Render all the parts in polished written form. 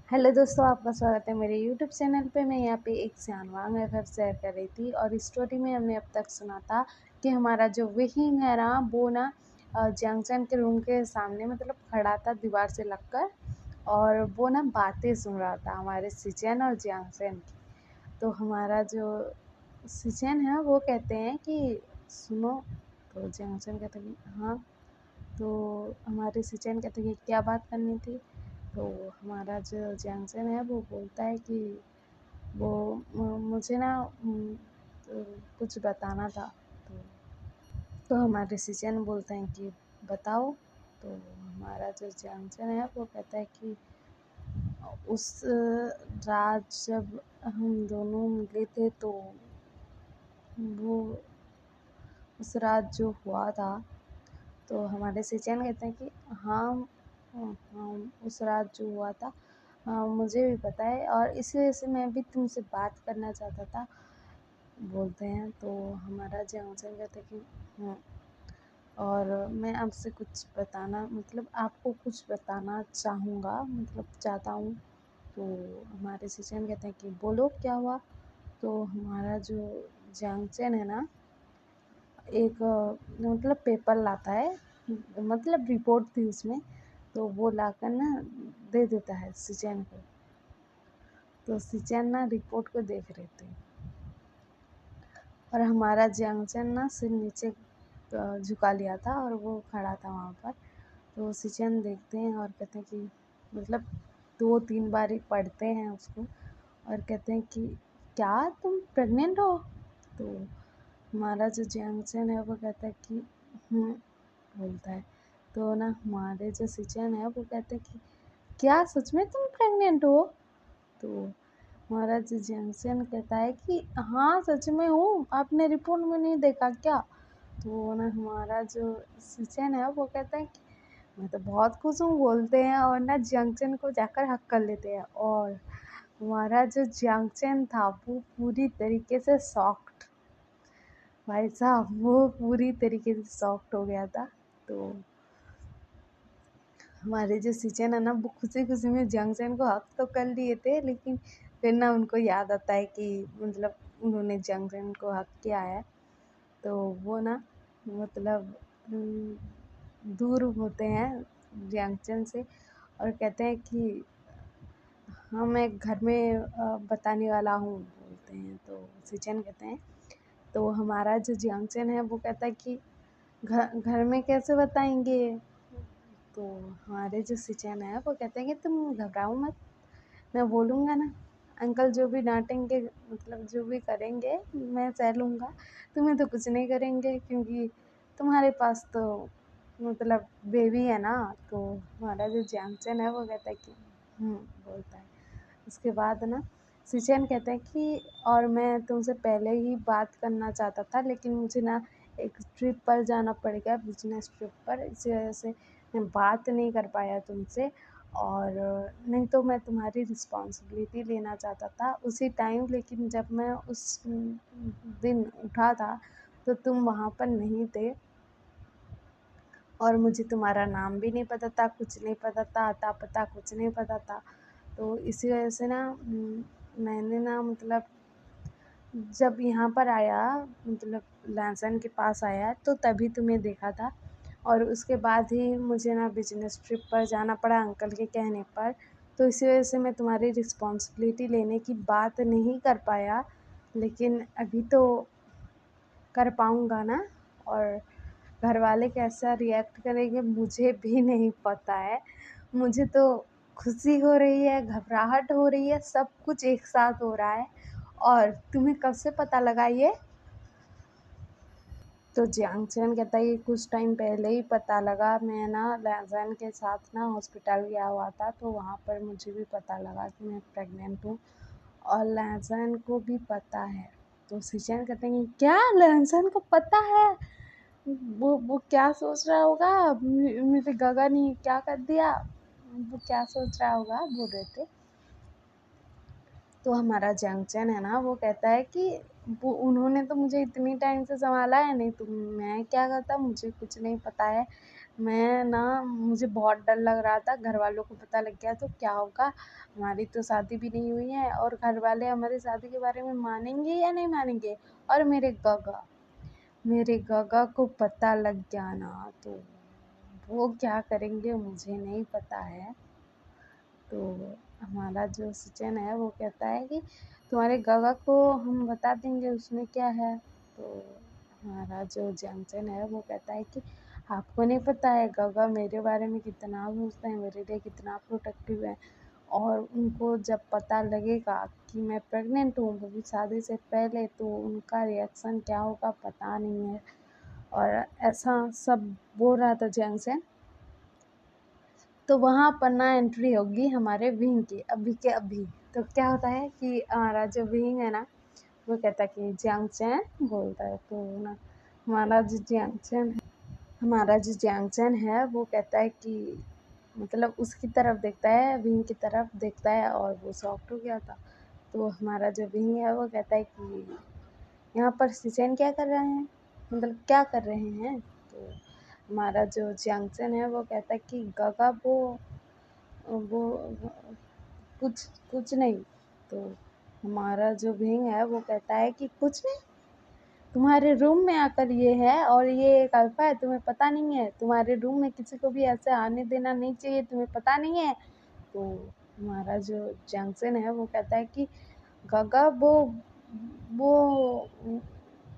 Hello दोस्तों, आपका स्वागत है मेरे यूट्यूब चैनल पे। मैं यहाँ पे एक सियानवांग एफर शेयर कर रही थी और इस स्टोरी में हमने अब तक सुना था कि हमारा जो विहिंग है ना वो ना जंक्शन के रूम के सामने मतलब खड़ा था दीवार से लगकर, और वो ना बातें सुन रहा था हमारे सिचेन और जंक्शन की। तो हमारा जो सिचेन है वो कहते हैं कि सुनो। तो जंक्शन कहते हैं कि हाँ। तो हमारे सिचेन कहते हैं कि क्या बात करनी थी। तो हमारा जो जैंसन है वो बोलता है कि वो मुझे ना तो कुछ बताना था। तो हमारे सिचन बोलते हैं कि बताओ। तो हमारा जो जैंसन है वो कहता है कि उस रात जब हम दोनों मिले थे तो वो उस रात जो हुआ था। तो हमारे सिचन कहते हैं कि हाँ, हाँ उस रात जो हुआ था, हाँ मुझे भी पता है और इसी वजह से मैं भी तुमसे बात करना चाहता था, बोलते हैं। तो हमारा जैंसन कहते हैं कि और मैं आपसे कुछ बताना मतलब आपको कुछ बताना चाहूँगा मतलब चाहता हूँ। तो हमारे सिचन कहते हैं कि बोलो क्या हुआ। तो हमारा जो जैंसन है ना एक मतलब पेपर लाता है, मतलब रिपोर्ट थी उसमें। तो वो लाकर ना दे देता है सिचन को। तो सिचन ना रिपोर्ट को देख रहे थे और हमारा जंक्शन ना सिर नीचे झुका लिया था और वो खड़ा था वहाँ पर। तो सिचन देखते हैं और कहते हैं कि मतलब 2-3 बार ही पढ़ते हैं उसको और कहते हैं कि क्या तुम प्रेग्नेंट हो। तो हमारा जो जंक्शन है वो कहता है कि बोलता है। तो ना हमारे जो सिचन है वो कहते हैं कि क्या सच में तुम प्रेग्नेंट हो। तो हमारा जो जंक्शन कहता है कि हाँ सच में हूँ, आपने रिपोर्ट में नहीं देखा क्या। तो ना हमारा जो सिचन है वो कहता है कि मैं तो बहुत खुश हूँ, बोलते हैं और ना जंक्शन को जाकर हक कर लेते हैं। और हमारा जो जंक्शन था वो पूरी तरीके से सॉफ्ट, भाई साहब वो पूरी तरीके से सॉफ्ट हो गया था। तो हमारे जो सिचन है ना वो खुशी खुशी में जंक्शन को हक तो कर लिए थे, लेकिन फिर ना उनको याद आता है कि मतलब उन्होंने जंक्शन को हक किया है। तो वो ना मतलब दूर होते हैं जंक्शन से और कहते हैं कि हाँ मैं घर में बताने वाला हूँ, बोलते हैं। तो सिचन कहते हैं। तो हमारा जो जंक्शन है वो कहता है कि घर घर में कैसे बताएंगे। तो हमारे जो सिचन है वो कहते हैं कि तुम घबराओ मत, मैं बोलूँगा ना, अंकल जो भी डांटेंगे मतलब जो भी करेंगे मैं सह लूँगा, तुम्हें तो कुछ नहीं करेंगे क्योंकि तुम्हारे पास तो मतलब बेबी है ना। तो हमारा जो जैंक्सन है वो कहता है कि बोलता है। उसके बाद ना सिचन कहते हैं कि और मैं तुमसे पहले ही बात करना चाहता था, लेकिन मुझे ना एक ट्रिप पर जाना पड़ गया, बिजनेस ट्रिप पर, इसी वजह से मैं बात नहीं कर पाया तुमसे। और नहीं तो मैं तुम्हारी रिस्पॉन्सिबिलिटी लेना चाहता था उसी टाइम, लेकिन जब मैं उस दिन उठा था तो तुम वहाँ पर नहीं थे और मुझे तुम्हारा नाम भी नहीं पता था, कुछ नहीं पता था, अता पता कुछ नहीं पता था। तो इसी वजह से ना मैंने ना मतलब जब यहाँ पर आया मतलब लहसुन के पास आया तो तभी तुम्हें देखा था। और उसके बाद ही मुझे ना बिजनेस ट्रिप पर जाना पड़ा अंकल के कहने पर। तो इसी वजह से मैं तुम्हारी रिस्पॉन्सिबिलिटी लेने की बात नहीं कर पाया, लेकिन अभी तो कर पाऊँगा ना। और घर वाले कैसा रिएक्ट करेंगे मुझे भी नहीं पता है। मुझे तो खुशी हो रही है, घबराहट हो रही है, सब कुछ एक साथ हो रहा है। और तुम्हें कब से पता लगा ये। तो जियांगचैन कहता है कि कुछ टाइम पहले ही पता लगा, मैं ना लहज़न के साथ ना हॉस्पिटल गया हुआ था तो वहाँ पर मुझे भी पता लगा कि मैं प्रेग्नेंट हूँ और लहज़न को भी पता है। तो सिचन कहते हैं कि क्या लहज़न को पता है। वो क्या सोच रहा होगा, मेरे गगा ने क्या कर दिया, वो क्या सोच रहा होगा, बोल रहे थे। तो हमारा जंक्शन है ना वो कहता है कि वो उन्होंने तो मुझे इतनी टाइम से संभाला है, नहीं तो मैं क्या करता, मुझे कुछ नहीं पता है। मैं ना मुझे बहुत डर लग रहा था, घर वालों को पता लग गया तो क्या होगा? हमारी तो शादी भी नहीं हुई है और घर वाले हमारी शादी के बारे में मानेंगे या नहीं मानेंगे? और मेरे गगा को पता लग गया ना तो वो क्या करेंगे मुझे नहीं पता है। तो हमारा जो सचिन है वो कहता है कि तुम्हारे गगा को हम बता देंगे उसमें क्या है। तो हमारा जो जैंगचन है वो कहता है कि आपको नहीं पता है गगा मेरे बारे में कितना सोचते हैं, मेरे लिए कितना प्रोटेक्टिव है, और उनको जब पता लगेगा कि मैं प्रेग्नेंट हूँ वो भी शादी से पहले, तो उनका रिएक्शन क्या होगा पता नहीं है। और ऐसा सब बोल रहा था जैंगचन। तो वहाँ पर ना एंट्री होगी हमारे विंग की अभी के अभी। तो क्या होता है कि हमारा जो विंग है ना वो कहता है कि जियांगचैन बोलता है। तो ना हमारा जो जियांगचैन है वो कहता है कि मतलब उसकी तरफ देखता है, विंग की तरफ देखता है, और वो शॉक्ड हो गया था। तो हमारा जो विंग है वो कहता है कि यहाँ पर सिचेन क्या कर रहे हैं, मतलब क्या कर रहे हैं। तो हमारा जो जियांगचैन है वो कहता है कि गगा वो कुछ कुछ नहीं। तो हमारा जो विंग है वो कहता है कि कुछ नहीं, तुम्हारे रूम में आकर ये है और ये एक अल्फा है, तुम्हें पता नहीं है, तुम्हारे रूम में किसी को भी ऐसे आने देना नहीं चाहिए, तुम्हें पता नहीं है। तो हमारा जो जंक्शन है वो कहता है कि गगा वो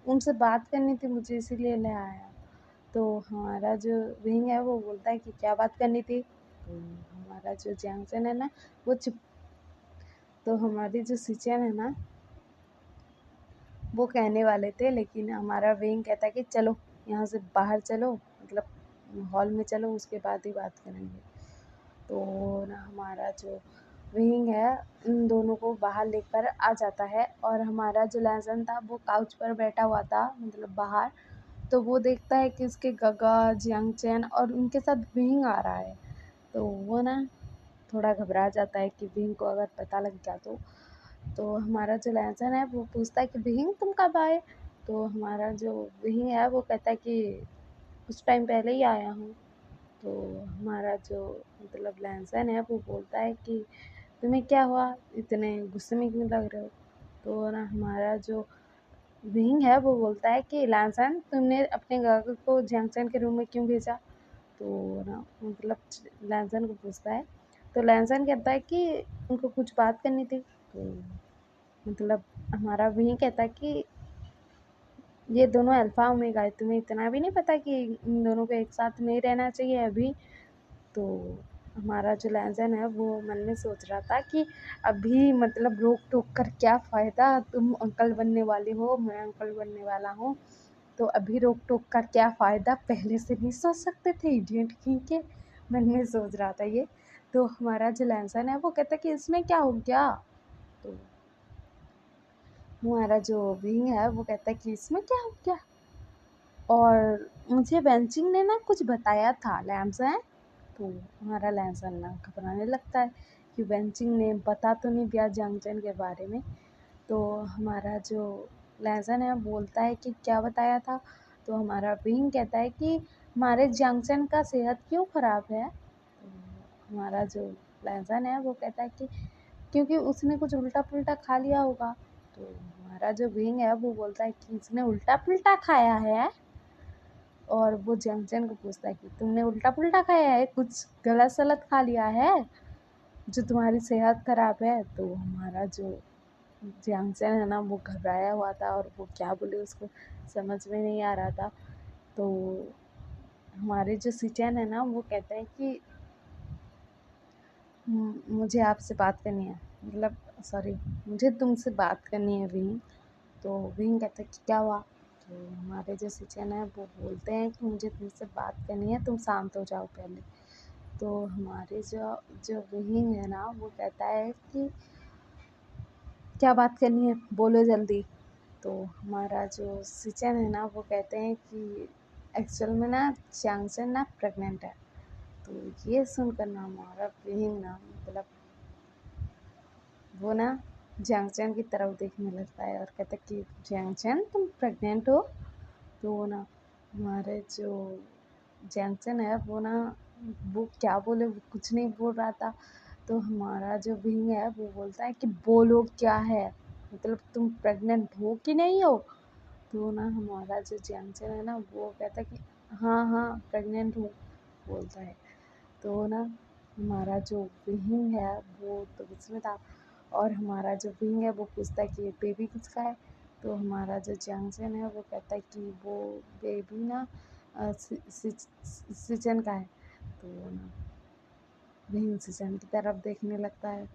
उनसे बात करनी थी मुझे इसीलिए ले आया। तो हमारा जो विंग है वो बोलता है कि क्या बात करनी थी। तो हमारा जो जंक्शन है ना वो चुप। तो हमारी जो सिचन है ना वो कहने वाले थे, लेकिन हमारा विंग कहता है कि चलो यहाँ से बाहर चलो, मतलब हॉल में चलो, उसके बाद ही बात करेंगे। तो ना हमारा जो विंग है इन दोनों को बाहर लेकर आ जाता है, और हमारा जो लहसन था वो काउच पर बैठा हुआ था, मतलब बाहर। तो वो देखता है कि उसके गगा जियांगचैन और उनके साथ विंग आ रहा है। तो वो ना थोड़ा घबरा जाता है कि विंग को अगर पता लग गया तो हमारा जो लहसन है वो पूछता है कि विंग तुम कब आए। तो हमारा जो विंग है वो कहता है कि कुछ टाइम पहले ही आया हूँ। तो हमारा जो मतलब लहसन है वो बोलता है कि तुम्हें क्या हुआ, इतने गुस्से में क्यों लग रहे हो। तो ना हमारा जो विंग है वो बोलता है कि लहसन तुमने अपने घर को जंक्शन के रूम में क्यों भेजा। तो ना मतलब लहसन को पूछता है। तो लहसन कहता है कि उनको कुछ बात करनी थी। तो मतलब हमारा वही कहता है कि ये दोनों अल्फा ओमेगा है, तुम्हें इतना भी नहीं पता कि इन दोनों को एक साथ नहीं रहना चाहिए अभी। तो हमारा जो लहसन है वो मन में सोच रहा था कि अभी मतलब रोक टोक कर क्या फ़ायदा, तुम अंकल बनने वाले हो, मैं अंकल बनने वाला हूँ, तो अभी रोक टोक का क्या फ़ायदा, पहले से नहीं सोच सकते थे इडियट कहीं के। मन में सोच रहा था ये। तो हमारा जो लहसन है वो कहता है कि इसमें क्या हो गया। तो हमारा जो विंग है वो कहता है कि इसमें क्या हो गया, और मुझे बेंचिंग ने ना कुछ बताया था लैम्सन। तो हमारा लैम्सन ना घबराने लगता है कि बेंचिंग ने बता तो नहीं दिया जंक्शन के बारे में। तो हमारा जो लैम्सन है बोलता है कि क्या बताया था। तो हमारा विंग कहता है कि हमारे जंक्शन का सेहत क्यों ख़राब है। तो हमारा जो लैम्सन है वो कहता है कि क्योंकि उसने कुछ उल्टा पुल्टा खा लिया होगा। तो हमारा जो विंग है वो बोलता है कि इसने उल्टा पुल्टा खाया है। और वो जंक्शन को पूछता है कि तुमने उल्टा पुल्टा खाया है, कुछ गलत सलत खा लिया है जो तुम्हारी सेहत खराब है। तो हमारा जो जंक्शन है ना वो घबराया हुआ था, और वो क्या बोले उसको समझ में नहीं आ रहा था। तो हमारे जो सिचन है ना वो कहते हैं कि मुझे आपसे बात करनी है, मतलब सॉरी, मुझे तुमसे बात करनी है विंग। तो विंग कहता है कि क्या हुआ। तो हमारे जो सिचन है वो बोलते हैं कि मुझे तुमसे बात करनी है, तुम शांत हो जाओ पहले। तो हमारे जो जो विंग है ना वो कहता है कि क्या बात करनी है, बोलो जल्दी। तो हमारा जो सिचन है ना वो कहते हैं कि एक्चुअल में ना चांगसन ना प्रेग्नेंट है। तो ये सुनकर ना हमारा विंग ना मतलब वो ना जैंगचैन की तरफ देखने लगता है और कहता है कि जैंगचैन तुम प्रेग्नेंट हो। तो ना हमारे जो जैंक्सन है वो क्या बोले, वो कुछ नहीं बोल रहा था। तो हमारा जो विंग है वो बोलता है कि बोलो क्या है, मतलब तुम प्रेग्नेंट हो कि नहीं हो। तो ना हमारा जो जैंक्सन है ना वो कहता है कि हाँ हाँ प्रेग्नेंट हूँ, बोलता है। तो ना हमारा जो विंग है वो तो उसमें था, और हमारा जो विंग है वो पूछता है कि ये बेबी किसका है। तो हमारा जो जैंक्सन है वो कहता है कि वो बेबी ना सिचन का है। तो ना विंग सिचन की तरफ देखने लगता है,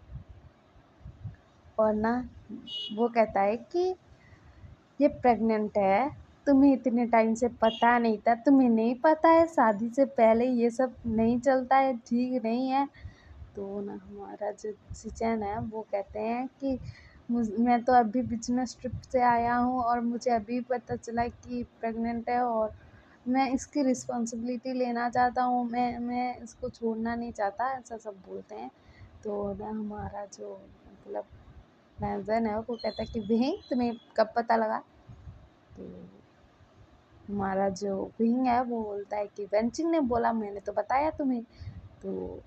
और ना वो कहता है कि ये प्रेग्नेंट है, तुम्हें इतने टाइम से पता नहीं था, तुम्हें नहीं पता है शादी से पहले ये सब नहीं चलता है, ठीक नहीं है। तो ना हमारा जो सिचन है वो कहते हैं कि मैं तो अभी बिजनेस ट्रिप से आया हूँ और मुझे अभी पता चला कि प्रेग्नेंट है, और मैं इसकी रिस्पॉन्सिबिलिटी लेना चाहता हूँ, मैं इसको छोड़ना नहीं चाहता, ऐसा सब बोलते हैं। तो ना हमारा जो मतलब मैजन है वो कहता है कि भाई तुम्हें कब पता लगा। तो हमारा जो विंग है वो बोलता है कि वेंचिंग ने बोला, मैंने तो बताया तुम्हें। तो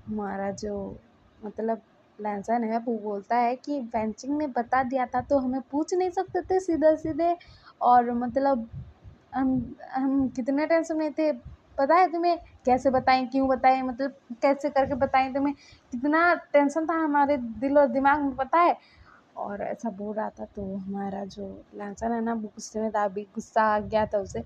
हमारा जो मतलब लैंसन है वो बोलता है कि वेंचिंग ने बता दिया था तो हमें पूछ नहीं सकते थे सीधे सीधे, और मतलब हम हम कितने टेंशन में थे, पता है तुम्हें, कैसे बताएं क्यों बताएं, मतलब कैसे करके बताएं तुम्हें, कितना टेंशन था हमारे दिल और दिमाग में, पता है। और ऐसा बोल रहा था। तो हमारा जो लैंसन है ना वो गुस्से में था, अभी गुस्सा आ गया था उसे।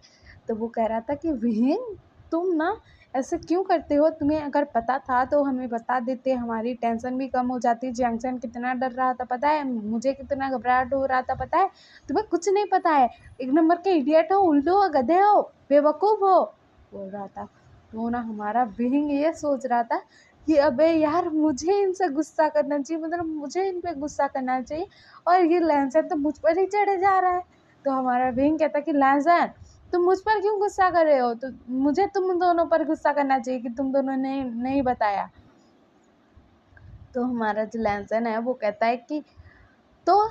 तो वो कह रहा था कि विहीन तुम ना ऐसे क्यों करते हो, तुम्हें अगर पता था तो हमें बता देते, हमारी टेंशन भी कम हो जाती। जैंक्सन कितना डर रहा था पता है, मुझे कितना घबराहट हो रहा था पता है, तुम्हें कुछ नहीं पता है, एक नंबर के इडियट हो, उल्लू हो, गधे हो, बेवकूफ़ हो, बोल रहा था। तो ना हमारा विंग ये सोच रहा था कि अबे यार मुझे इनसे गुस्सा करना चाहिए, मतलब मुझे इन पे गुस्सा करना चाहिए, और ये लैंसर तो मुझ पर ही चढ़े जा रहा है। तो हमारा विंग कहता कि लैंसर तुम मुझ पर क्यों गुस्सा कर रहे हो, तो मुझे तुम दोनों पर गुस्सा करना चाहिए कि तुम दोनों ने नहीं बताया। तो हमारा जो लैंसन है वो कहता है कि तो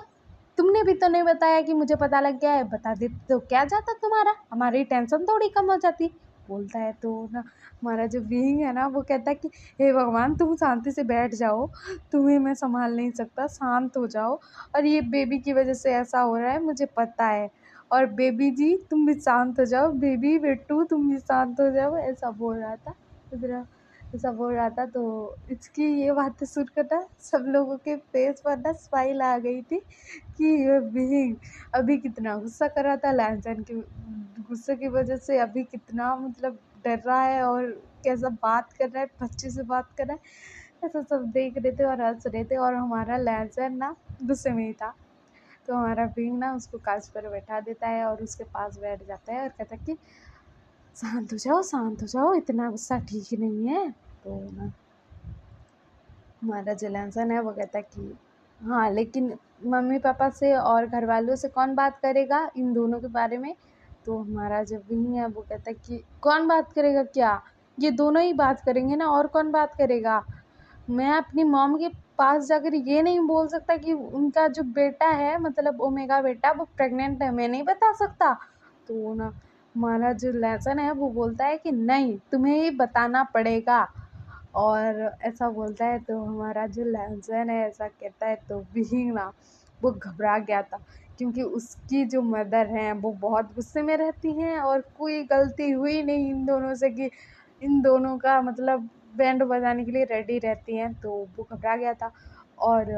तुमने भी तो नहीं बताया कि मुझे पता लग गया है, बता देते तो क्या जाता तुम्हारा, हमारी टेंशन थोड़ी कम हो जाती, बोलता है। तो ना हमारा जो विंग है ना वो कहता है कि हे भगवान तुम शांति से बैठ जाओ, तुम्हें मैं संभाल नहीं सकता, शांत हो जाओ, और ये बेबी की वजह से ऐसा हो रहा है मुझे पता है, और बेबी जी तुम भी शांत हो जाओ, बेबी बेटू तुम भी शांत हो जाओ, ऐसा बोल रहा था। ऐसा बोल रहा था। तो इसकी ये बातें सुनकर ना सब लोगों के फेस पर ना स्माइल आ गई थी कि ये भी अभी कितना गुस्सा कर रहा था, लैंसन के गुस्से की वजह से अभी कितना मतलब डर रहा है, और कैसा बात कर रहा है, बच्चे से बात कर रहा है, ऐसा सब देख रहे थे और हंस रहे थे। और हमारा लैंसन ना गुस्से में ही था। तो हमारा विंग ना उसको कांच पर बैठा देता है और उसके पास बैठ जाता है और कहता है कि शांत हो जाओ, इतना गुस्सा ठीक नहीं है। तो ना हमारा जो लैंसन है वो कहता है कि हाँ लेकिन मम्मी पापा से और घर वालों से कौन बात करेगा इन दोनों के बारे में। तो हमारा जो विंग है वो कहता है कि कौन बात करेगा, क्या ये दोनों ही बात करेंगे ना, और कौन बात करेगा। मैं अपनी मॉम के पास जाकर ये नहीं बोल सकता कि उनका जो बेटा है मतलब ओमेगा बेटा वो प्रेग्नेंट है, मैं नहीं बता सकता। तो ना हमारा जो लेसन है वो बोलता है कि नहीं तुम्हें ही बताना पड़ेगा, और ऐसा बोलता है। तो हमारा जो लेसन है ऐसा कहता है। तो विंग ना वो घबरा गया था, क्योंकि उसकी जो मदर हैं वो बहुत गुस्से में रहती हैं, और कोई गलती हुई नहीं इन दोनों से कि इन दोनों का मतलब बैंड बजाने के लिए रेडी रहती हैं। तो वो घबरा गया था। और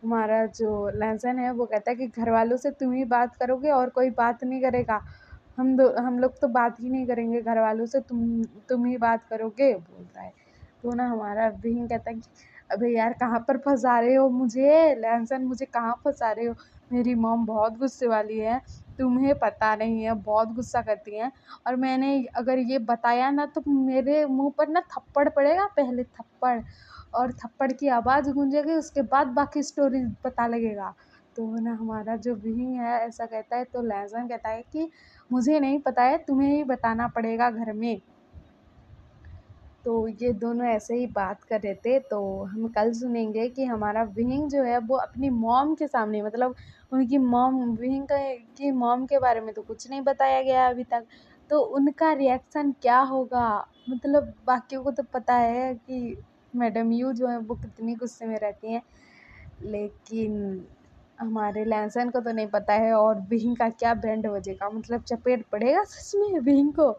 हमारा जो लहसन है वो कहता है कि घर वालों से तुम ही बात करोगे और कोई बात नहीं करेगा, हम लोग तो बात ही नहीं करेंगे घर वालों से, तुम ही बात करोगे, बोलता है। तो ना हमारा विंग कहता है कि अबे यार कहाँ पर फंसा रहे हो मुझे, लहसन मुझे कहाँ फंसा रहे हो, मेरी मॉम बहुत गुस्से वाली है, तुम्हें पता नहीं है, बहुत गुस्सा करती हैं, और मैंने अगर ये बताया ना तो मेरे मुंह पर ना थप्पड़ पड़ेगा, पहले थप्पड़, और थप्पड़ की आवाज़ गूंजेगी, उसके बाद बाकी स्टोरी पता लगेगा। तो ना हमारा जो विंग है ऐसा कहता है। तो लहसन कहता है कि मुझे नहीं पता है, तुम्हें ही बताना पड़ेगा घर में। तो ये दोनों ऐसे ही बात कर रहे थे। तो हम कल सुनेंगे कि हमारा विंग जो है वो अपनी मॉम के सामने मतलब उनकी मॉम विंग की मॉम के बारे में तो कुछ नहीं बताया गया अभी तक। तो उनका रिएक्शन क्या होगा। मतलब बाकियों को तो पता है कि मैडम यू जो है वो कितनी गुस्से में रहती हैं, लेकिन हमारे लहसन को तो नहीं पता है। और विहिंग का क्या बैंड बजेगा, मतलब चपेट पड़ेगा सच में विहिंग को।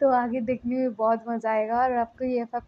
तो आगे देखने में बहुत मज़ा आएगा और आपको ये फैक्ट